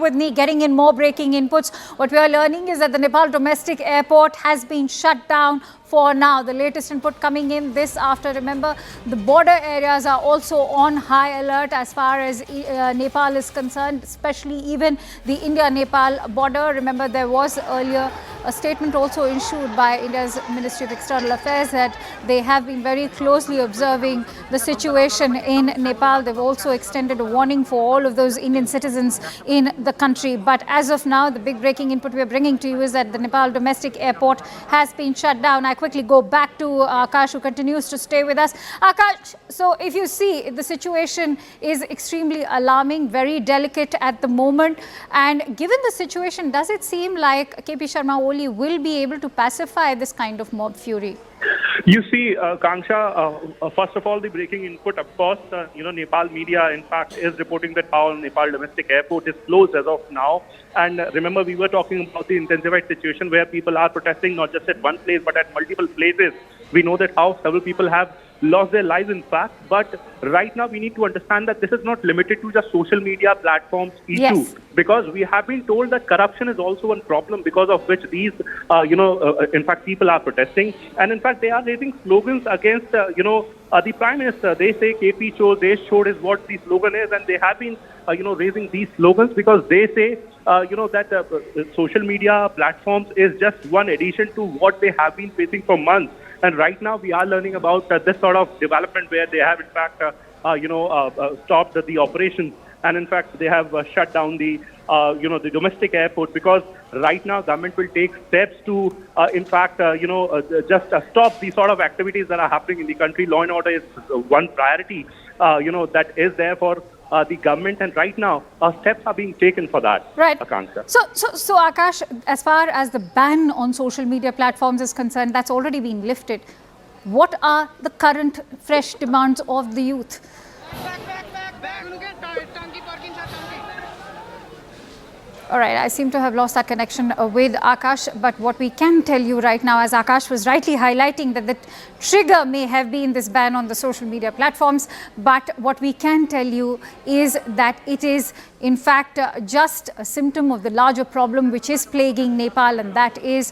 with me, getting in more breaking inputs. What we are learning is that the Nepal domestic airport has been shut down for now. The latest input coming in this after. Remember, the border areas are also on high alert as far as Nepal is concerned, especially even the India-Nepal border. Remember, there was earlier a statement also issued by India's Ministry of External Affairs that they have been very closely observing the situation in Nepal. They've also extended a warning for all of those Indian citizens in the country. But as of now, the big breaking input we're bringing to you is that the Nepal domestic airport has been shut down. I quickly go back to Akash, who continues to stay with us. Akash, so if you see, the situation is extremely alarming, very delicate at the moment. And given the situation, does it seem like KP Sharma Oli will be able to pacify this kind of mob fury? You see, Kanksha, first of all, the breaking input, of course, Nepal media, in fact, is reporting that Nepal domestic airport is closed as of now. And remember, we were talking about the intensified situation where people are protesting not just at one place, but at multiple places. We know that how several people have lost their lives, in fact. But right now, we need to understand that this is not limited to just social media platforms issue. Yes. Because we have been told that corruption is also one problem because of which these, in fact, people are protesting. And in fact, they are raising slogans against, the Prime Minister. They say KP chose, they showed is what the slogan is. And they have been, raising these slogans because they say, that social media platforms is just one addition to what they have been facing for months. And right now, we are learning about this sort of development where they have, in fact, stopped the operations. And in fact, they have shut down the, the domestic airport because right now government will take steps to, in fact, just stop the sort of activities that are happening in the country. Law and order is one priority, that is there for the government, and right now steps are being taken for that. Right. Akansha. So Akash, as far as the ban on social media platforms is concerned, that's already been lifted. What are the current fresh demands of the youth? All right, I seem to have lost that connection with Akash, but what we can tell you right now, as Akash was rightly highlighting, that the trigger may have been this ban on the social media platforms, but what we can tell you is that it is in fact just a symptom of the larger problem which is plaguing Nepal, and that is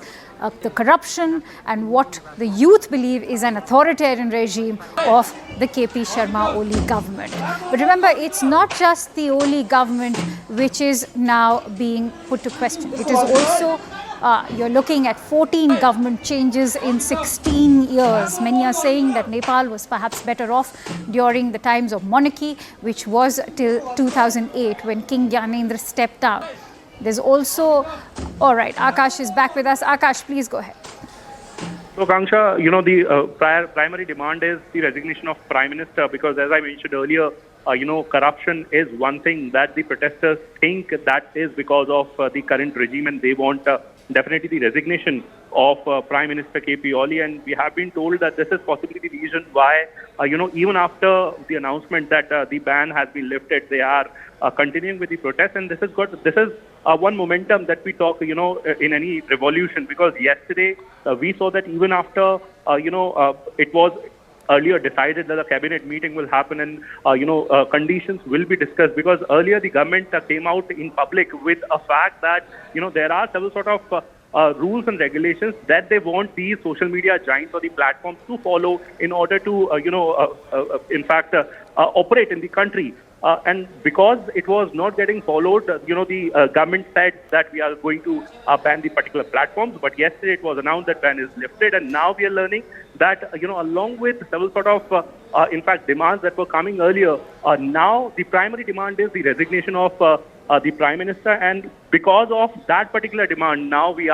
the corruption and what the youth believe is an authoritarian regime of the KP Sharma Oli government. But remember, it's not just the Oli government which is now being put to question. It is also, you're looking at 14 government changes in 16 years. Many are saying that Nepal was perhaps better off during the times of monarchy, which was till 2008 when King Gyanendra stepped down. There's also, all right, Akash is back with us. Akash, please go ahead. So, Kanksha, the primary demand is the resignation of Prime Minister because, as I mentioned earlier, corruption is one thing that the protesters think that is because of the current regime, and they want definitely the resignation of Prime Minister KP Oli. And we have been told that this is possibly the reason why, even after the announcement that the ban has been lifted, they are continuing with the protest. And this is good. This is one momentum that we talk, in any revolution, because yesterday we saw that even after, it was earlier decided that a cabinet meeting will happen and, conditions will be discussed, because earlier the government came out in public with a fact that, there are several sort of rules and regulations that they want these social media giants or the platforms to follow in order to, in fact, operate in the country. And because it was not getting followed, the government said that we are going to ban the particular platforms. But yesterday it was announced that ban is lifted, and now we are learning that, along with several sort of, in fact, demands that were coming earlier, now the primary demand is the resignation of the Prime Minister. And because of that particular demand, now we are